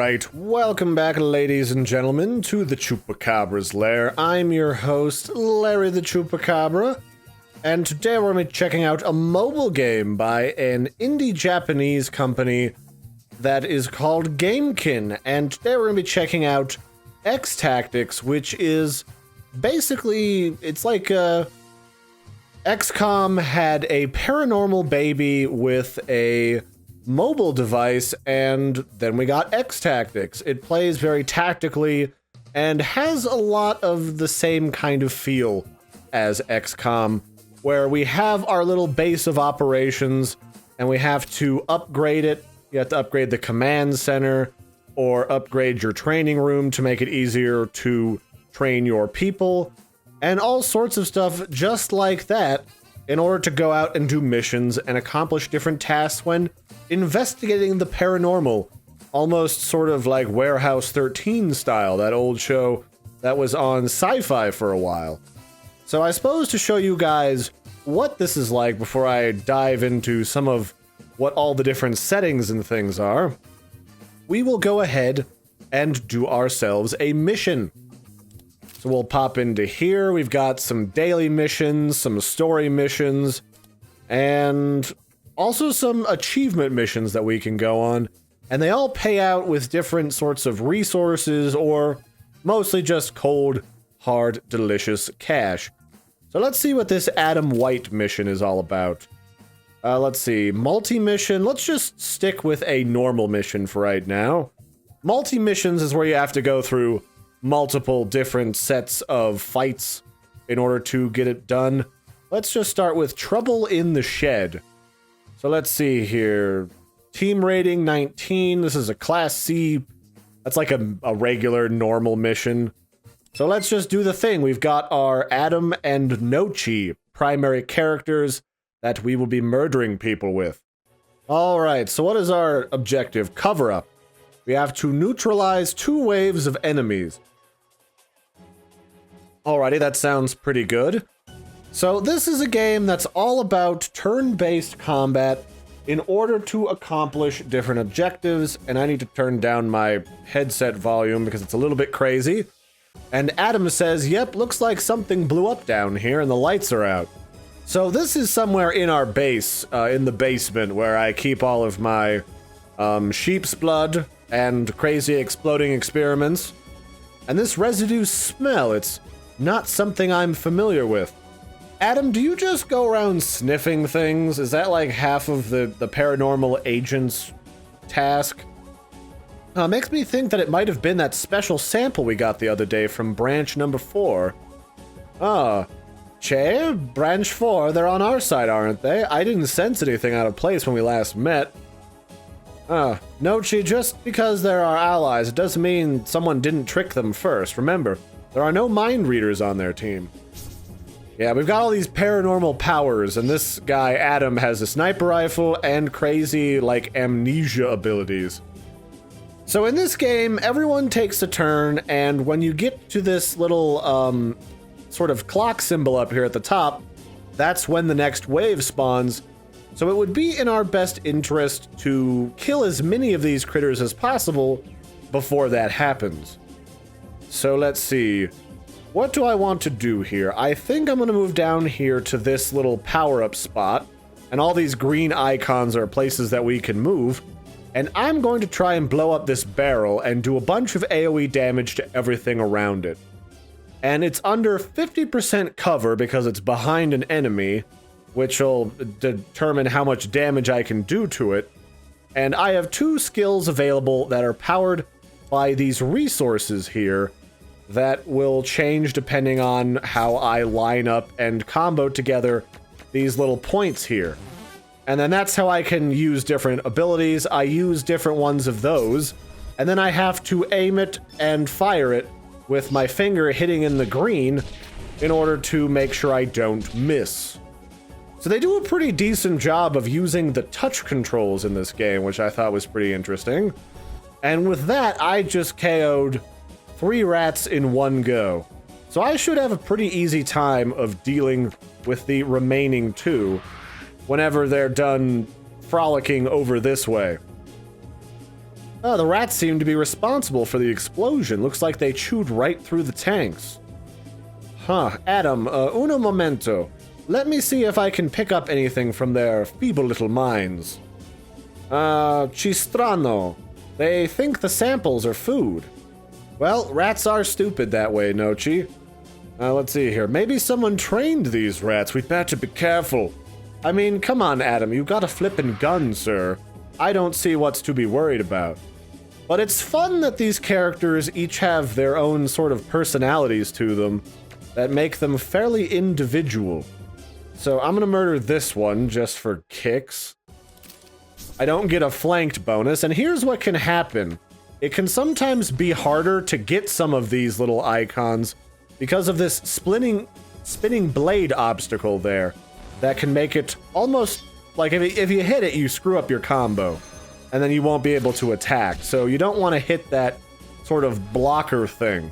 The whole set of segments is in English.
Alright, welcome back ladies and gentlemen to the Chupacabra's lair. I'm your host, Larry the Chupacabra, and today we're going to be checking out a mobile game by an indie Japanese company that is called Gamkin, and today we're going to be checking out X Tactics, which is basically, it's like Xcom had a paranormal baby with a mobile device, and then we got X Tactics. It plays very tactically and has a lot of the same kind of feel as XCOM, where we have our little base of operations and we have to upgrade it. You have to upgrade the command center or upgrade your training room to make it easier to train your people and all sorts of stuff just like that in order to go out and do missions and accomplish different tasks when investigating the paranormal, almost sort of like Warehouse 13 style, that old show that was on Sci-Fi for a while. So I suppose to show you guys what this is like before I dive into some of what all the different settings and things are, we will go ahead and do ourselves a mission. So we'll pop into here. We've got some daily missions, some story missions, and also some achievement missions that we can go on. And they all pay out with different sorts of resources or mostly just cold, hard, delicious cash. So let's see what this Adam White mission is all about. Let's see, multi-mission. Let's just stick with a normal mission for right now. Multi-missions is where you have to go through multiple different sets of fights in order to get it done. Let's just start with Trouble in the Shed. So let's see here. Team rating 19. This is a Class C. That's like a regular normal mission. So let's just do the thing. We've got our Adam and Nochi primary characters that we will be murdering people with. Alright, so what is our objective? Cover up. We have to neutralize 2 waves of enemies. Alrighty, that sounds pretty good. So this is a game that's all about turn-based combat in order to accomplish different objectives, and I need to turn down my headset volume because it's a little bit crazy. And Adam says, yep, looks like something blew up down here and the lights are out. So this is somewhere in our base, in the basement, where I keep all of my sheep's blood and crazy exploding experiments. And this residue smell, it's not something I'm familiar with. Adam, do you just go around sniffing things? Is that like half of the paranormal agent's task? Makes me think that it might have been that special sample we got the other day from branch number 4. Che, branch 4, they're on our side, aren't they? I didn't sense anything out of place when we last met. Nochi, just because they're our allies, it doesn't mean someone didn't trick them first. Remember, there are no mind readers on their team. Yeah, we've got all these paranormal powers, and this guy, Adam, has a sniper rifle and crazy, like, amnesia abilities. So in this game, everyone takes a turn, and when you get to this little, sort of clock symbol up here at the top, that's when the next wave spawns. So it would be in our best interest to kill as many of these critters as possible before that happens. So let's see. What do I want to do here? I think I'm going to move down here to this little power-up spot, and all these green icons are places that we can move, and I'm going to try and blow up this barrel and do a bunch of AoE damage to everything around it. And it's under 50% cover because it's behind an enemy, which will determine how much damage I can do to it. And I have 2 skills available that are powered by these resources here that will change depending on how I line up and combo together these little points here. And then that's how I can use different abilities. I use different ones of those, and then I have to aim it and fire it with my finger hitting in the green in order to make sure I don't miss. So they do a pretty decent job of using the touch controls in this game, which I thought was pretty interesting. And with that, I just KO'd 3 rats in one go. So I should have a pretty easy time of dealing with the remaining 2 whenever they're done frolicking over this way. Oh, the rats seem to be responsible for the explosion. Looks like they chewed right through the tanks. Huh, Adam, uno momento. Let me see if I can pick up anything from their feeble little minds. Cistrano. They think the samples are food. Well, rats are stupid that way, Nochi. Let's see here. Maybe someone trained these rats. We'd better be careful. I mean, come on, Adam. You got a flippin' gun, sir. I don't see what's to be worried about. But it's fun that these characters each have their own sort of personalities to them that make them fairly individual. So I'm gonna murder this one just for kicks. I don't get a flanked bonus, and here's what can happen. It can sometimes be harder to get some of these little icons because of this spinning blade obstacle there that can make it almost like if you hit it, you screw up your combo, and then you won't be able to attack. So you don't want to hit that sort of blocker thing.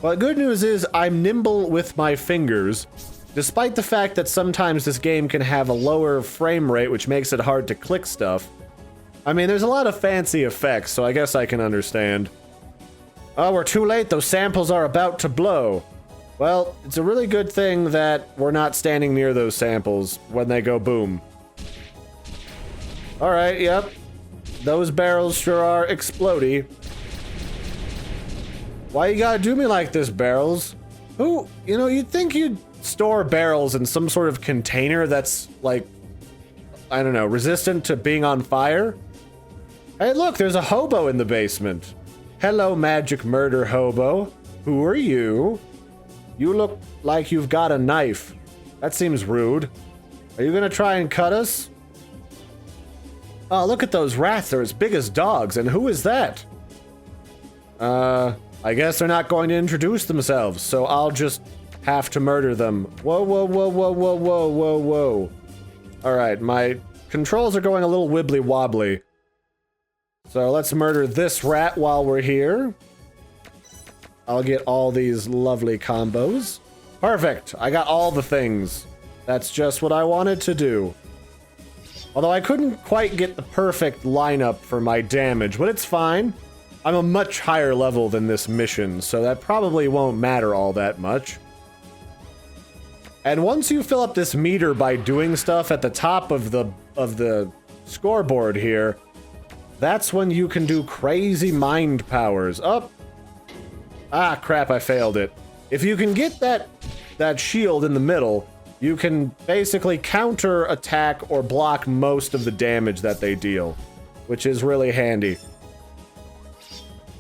Well, good news is I'm nimble with my fingers, despite the fact that sometimes this game can have a lower frame rate, which makes it hard to click stuff. I mean, there's a lot of fancy effects, so I guess I can understand. Oh, we're too late. Those samples are about to blow. Well, it's a really good thing that we're not standing near those samples when they go boom. Alright, yep. Those barrels sure are explodey. Why you gotta do me like this, barrels? Who, you know, you'd think you'd store barrels in some sort of container that's, like, I don't know, resistant to being on fire? Hey, look, there's a hobo in the basement. Hello, magic murder hobo. Who are you? You look like you've got a knife. That seems rude. Are you gonna try and cut us? Oh, look at those rats. They're as big as dogs. And who is that? I guess they're not going to introduce themselves, so I'll just have to murder them. Whoa, whoa, whoa, whoa, whoa, whoa, whoa, whoa. Alright, my controls are going a little wibbly wobbly. So let's murder this rat while we're here. I'll get all these lovely combos. Perfect! I got all the things. That's just what I wanted to do. Although I couldn't quite get the perfect lineup for my damage, but it's fine. I'm a much higher level than this mission, so that probably won't matter all that much. And once you fill up this meter by doing stuff at the top of the scoreboard here, that's when you can do crazy mind powers. Up. Ah, crap, I failed it. If you can get that shield in the middle, you can basically counter attack or block most of the damage that they deal, which is really handy.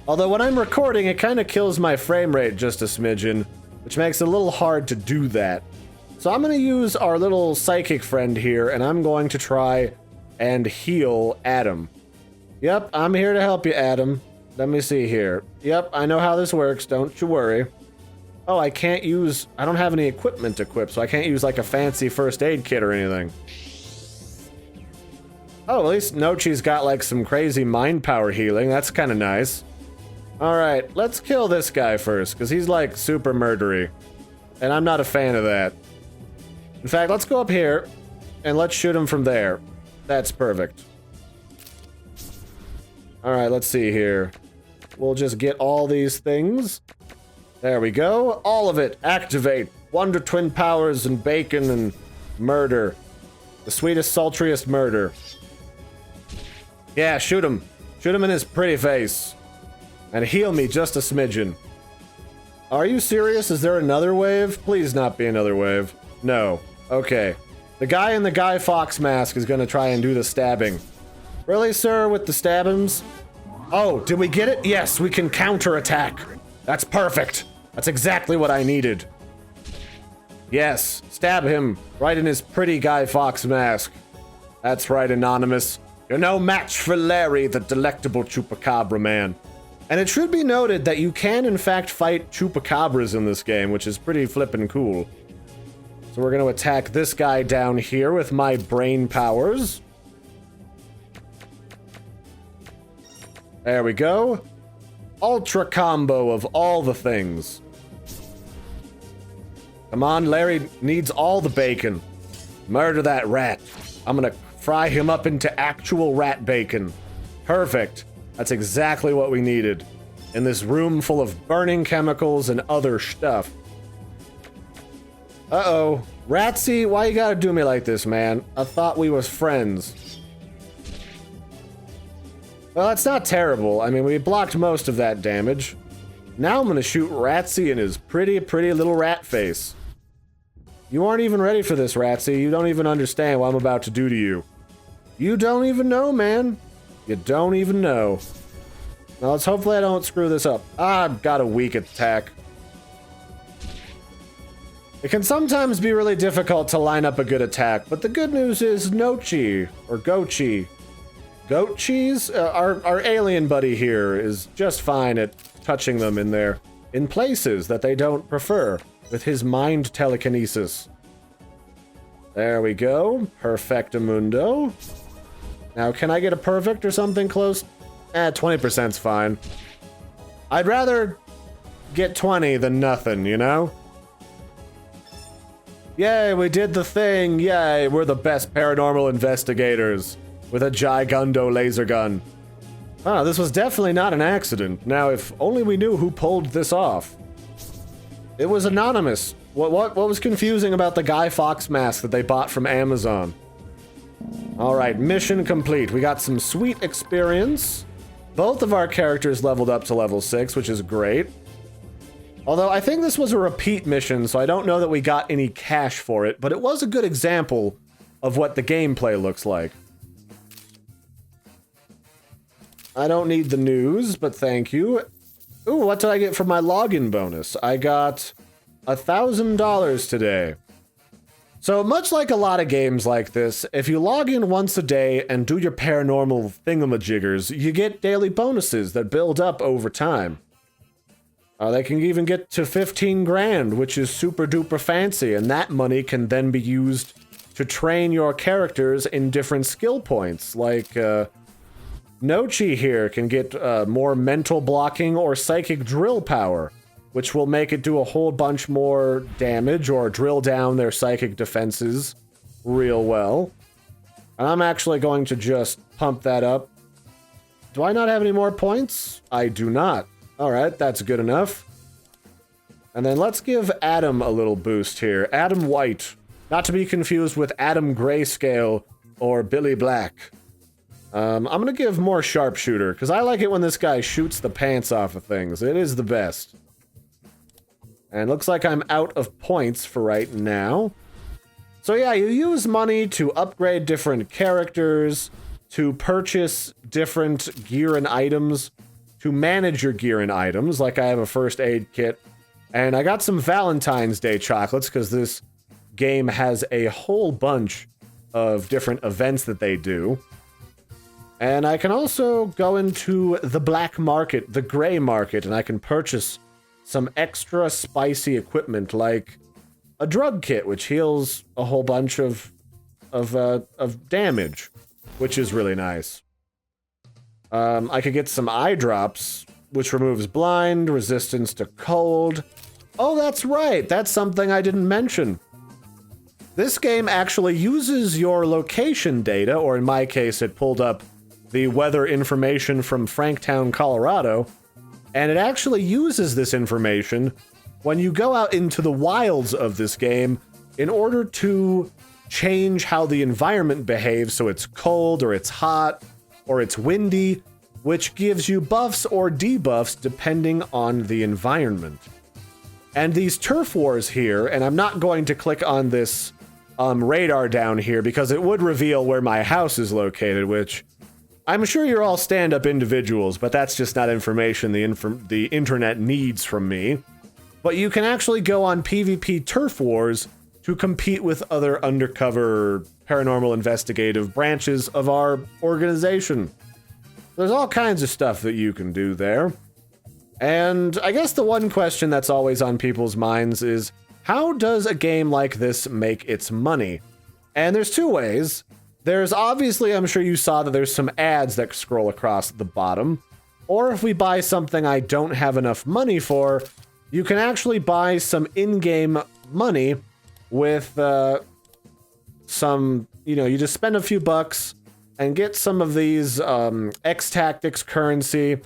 Although when I'm recording, it kind of kills my frame rate just a smidgen, which makes it a little hard to do that. So I'm going to use our little psychic friend here, and I'm going to try and heal Adam. Yep, I'm here to help you, Adam. Let me see here. Yep, I know how this works, don't you worry. Oh, I don't have any equipment equipped, so I can't use like a fancy first aid kit or anything. Oh, at least Nochi's got like some crazy mind power healing. That's kind of nice. Alright, let's kill this guy first, because he's like super murdery. And I'm not a fan of that. In fact, let's go up here, and let's shoot him from there. That's perfect. Alright, let's see here. We'll just get all these things. There we go. All of it. Activate. Wonder Twin powers and bacon and murder. The sweetest, sultriest murder. Yeah, shoot him. Shoot him in his pretty face. And heal me just a smidgen. Are you serious? Is there another wave? Please not be another wave. No. Okay. The guy in the Guy Fawkes mask is gonna try and do the stabbing. Really, sir, with the stabbings? Oh, did we get it? Yes, we can counterattack. That's perfect. That's exactly what I needed. Yes, stab him right in his pretty Guy Fawkes mask. That's right, Anonymous. You're no match for Larry, the delectable Chupacabra man. And it should be noted that you can, in fact, fight Chupacabras in this game, which is pretty flippin' cool. So we're going to attack this guy down here with my brain powers. There we go. Ultra combo of all the things. Come on, Larry needs all the bacon. Murder that rat. I'm going to fry him up into actual rat bacon. Perfect. That's exactly what we needed in this room full of burning chemicals and other stuff. Uh-oh. Ratsy, why you gotta do me like this, man? I thought we was friends. Well, that's not terrible. I mean, we blocked most of that damage. Now I'm gonna shoot Ratsy in his pretty little rat face. You aren't even ready for this, Ratsy. You don't even understand what I'm about to do to you. You don't even know, man. You don't even know. Now let's hopefully I don't screw this up. Ah, I've got a weak attack. It can sometimes be really difficult to line up a good attack, but the good news is Nochi, or Gochi. Goat cheese? Our alien buddy here is just fine at touching them in places that they don't prefer with his mind telekinesis. There we go. Perfectamundo. Now, can I get a perfect or something close? 20%'s fine. I'd rather get 20 than nothing, you know? Yay, we did the thing! Yay, we're the best paranormal investigators with a Gigundo laser gun. Ah, this was definitely not an accident. Now, if only we knew who pulled this off. It was anonymous. What was confusing about the Guy Fawkes mask that they bought from Amazon? Alright, mission complete. We got some sweet experience. Both of our characters leveled up to level 6, which is great. Although I think this was a repeat mission, so I don't know that we got any cash for it, but it was a good example of what the gameplay looks like. I don't need the news, but thank you. Ooh, what did I get for my login bonus? I got $1,000 today. So much like a lot of games like this, if you log in once a day and do your paranormal thingamajiggers, you get daily bonuses that build up over time. They can even get to 15 grand, which is super duper fancy, and that money can then be used to train your characters in different skill points, like Nochi here can get more mental blocking or psychic drill power, which will make it do a whole bunch more damage or drill down their psychic defenses real well. And I'm actually going to just pump that up. Do I not have any more points? I do not. Alright, that's good enough. And then let's give Adam a little boost here. Adam White. Not to be confused with Adam Grayscale or Billy Black. I'm gonna give more Sharpshooter, because I like it when this guy shoots the pants off of things. It is the best. And looks like I'm out of points for right now. So yeah, you use money to upgrade different characters, to purchase different gear and items, to manage your gear and items, like I have a first aid kit. And I got some Valentine's Day chocolates, because this game has a whole bunch of different events that they do. And I can also go into the black market, the gray market, and I can purchase some extra spicy equipment, like a drug kit, which heals a whole bunch of damage, which is really nice. I could get some eye drops, which removes blind, resistance to cold. Oh, that's right. That's something I didn't mention. This game actually uses your location data, or in my case, it pulled up the weather information from Franktown, Colorado, and it actually uses this information when you go out into the wilds of this game in order to change how the environment behaves, so it's cold, or it's hot, or it's windy, which gives you buffs or debuffs depending on the environment. And these turf wars here, and I'm not going to click on this radar down here because it would reveal where my house is located, which I'm sure you're all stand-up individuals, but that's just not information the internet needs from me. But you can actually go on PvP turf wars to compete with other undercover paranormal investigative branches of our organization. There's all kinds of stuff that you can do there. And I guess the one question that's always on people's minds is, how does a game like this make its money? And there's two ways. There's obviously, I'm sure you saw that there's some ads that scroll across the bottom. Or if we buy something I don't have enough money for, you can actually buy some in-game money with some, you just spend a few bucks and get some of these X-Tactics currency.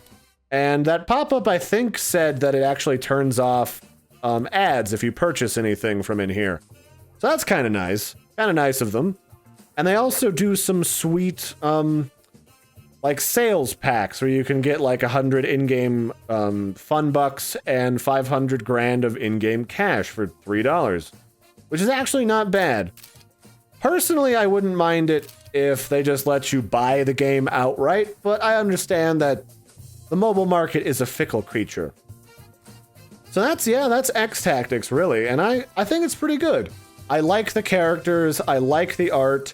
And that pop-up, I think, said that it actually turns off ads if you purchase anything from in here. So that's kind of nice. Kind of nice of them. And they also do some sweet, like, sales packs where you can get, like, 100 in-game fun bucks and 500 grand of in-game cash for $3, which is actually not bad. Personally, I wouldn't mind it if they just let you buy the game outright, but I understand that the mobile market is a fickle creature. So that's X-Tactics, really, and I think it's pretty good. I like the characters, I like the art.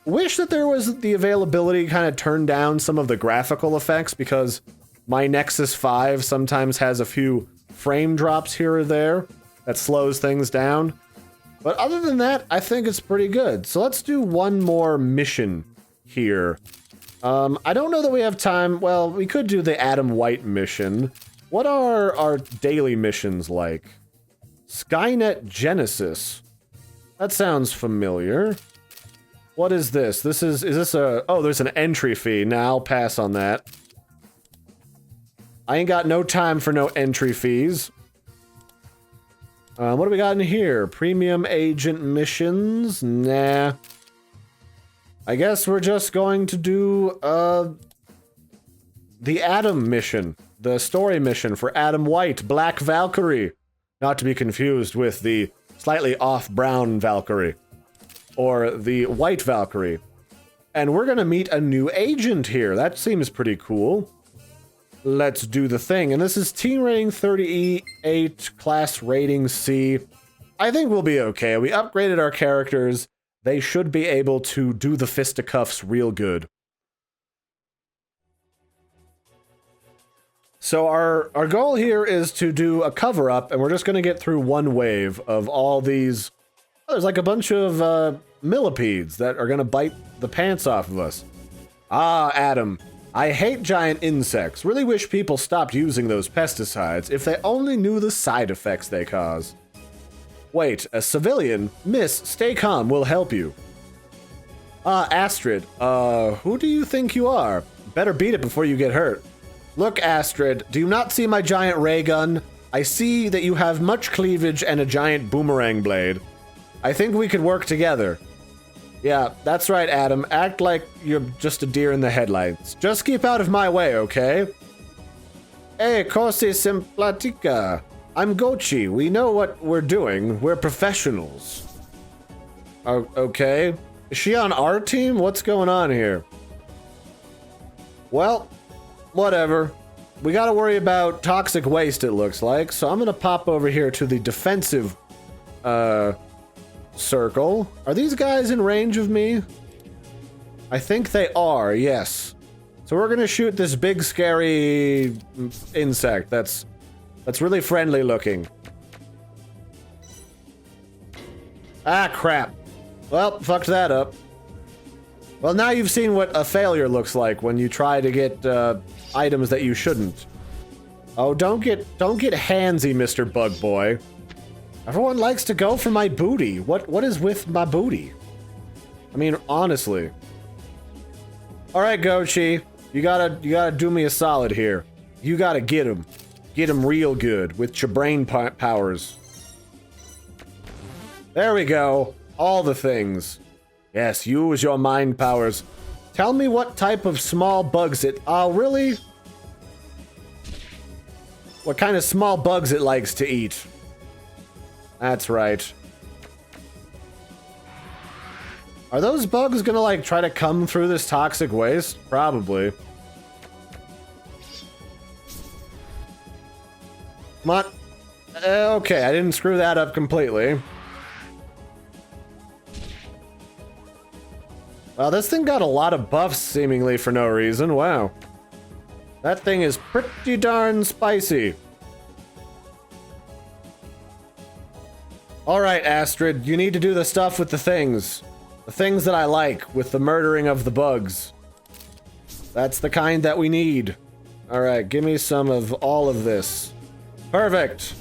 Wish that there was the availability to kind of turn down some of the graphical effects, because my Nexus 5 sometimes has a few frame drops here or there that slows things down. But other than that, I think it's pretty good. So let's do one more mission here. I don't know that we have time. Well, we could do the Adam White mission. What are our daily missions like? Skynet Genesis. That sounds familiar. What is this? Is this a... Oh, there's an entry fee. Nah, I'll pass on that. I ain't got no time for no entry fees. What do we got in here? Premium agent missions? Nah. I guess we're just going to do, the Adam mission. The story mission for Adam White, Black Valkyrie. Not to be confused with the slightly off-brown Valkyrie. Or the White Valkyrie. And we're gonna meet a new agent here. That seems pretty cool. Let's do the thing. And this is team rating 38, class rating C. I think we'll be okay. We upgraded our characters. They should be able to do the fisticuffs real good. So our goal here is to do a cover-up, and we're just going to get through one wave of all these... Oh, there's like a bunch of millipedes that are going to bite the pants off of us. Ah, Adam. I hate giant insects. Really wish people stopped using those pesticides if they only knew the side effects they cause. Wait, a civilian? Miss, stay calm, we'll help you. Ah, Astrid, who do you think you are? Better beat it before you get hurt. Look, Astrid, do you not see my giant ray gun? I see that you have much cleavage and a giant boomerang blade. I think we could work together. Yeah, that's right, Adam. Act like you're just a deer in the headlights. Just keep out of my way, okay? Hey, cose simpatica. I'm Gochi. We know what we're doing. We're professionals. Okay. Is she on our team? What's going on here? Well, whatever. We gotta worry about toxic waste, it looks like. So I'm gonna pop over here to the defensive, circle. Are these guys in range of me? I think they are, yes. So we're gonna shoot this big, scary insect that's really friendly looking. Ah, crap. Well, fucked that up. Well, now you've seen what a failure looks like when you try to get items that you shouldn't. Oh, don't get handsy, Mr. Bug Boy. Everyone likes to go for my booty. What is with my booty? I mean, honestly. All right, Gochi, you gotta do me a solid here. You gotta get him real good with your brain powers. There we go. All the things. Yes, use your mind powers. Tell me what type of small bugs it... Oh, really? What kind of small bugs it likes to eat. That's right. Are those bugs gonna, like, try to come through this toxic waste? Probably. Come on. Okay, I didn't screw that up completely. Well, this thing got a lot of buffs, seemingly, for no reason. Wow. That thing is pretty darn spicy. Alright, Astrid, you need to do the stuff with the things. The things that I like, with the murdering of the bugs. That's the kind that we need. Alright, give me some of all of this. Perfect!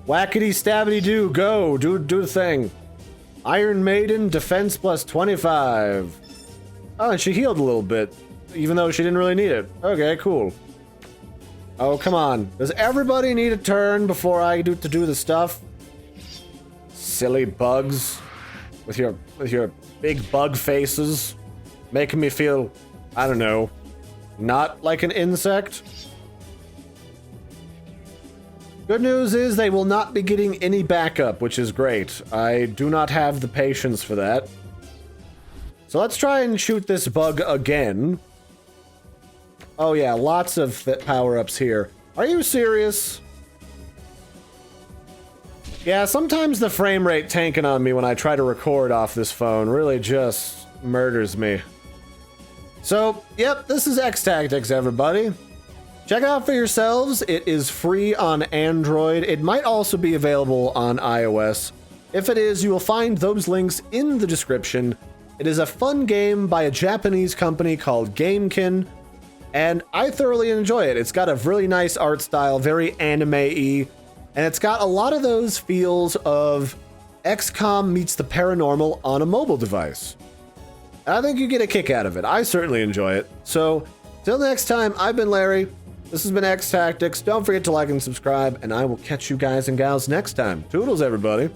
Whackity stabbity do, go! Do the thing. Iron Maiden, defense plus 25. Oh, and she healed a little bit, even though she didn't really need it. Okay, cool. Oh, come on. Does everybody need a turn before I do the stuff? Silly bugs. With your big bug faces. Making me feel, I don't know, not like an insect. Good news is they will not be getting any backup, which is great. I do not have the patience for that. So let's try and shoot this bug again. Oh yeah, lots of power-ups here. Are you serious? Yeah, sometimes the frame rate tanking on me when I try to record off this phone really just murders me. So, yep, this is X-Tactics, everybody. Check it out for yourselves. It is free on Android. It might also be available on iOS. If it is, you will find those links in the description. It is a fun game by a Japanese company called Gamkin, and I thoroughly enjoy it. It's got a really nice art style, very anime-y, and it's got a lot of those feels of Xcom meets the paranormal on a mobile device. And I think you get a kick out of it. I certainly enjoy it. So, till next time, I've been Larry. This has been X Tactics. Don't forget to like and subscribe, and I will catch you guys and gals next time. Toodles, everybody.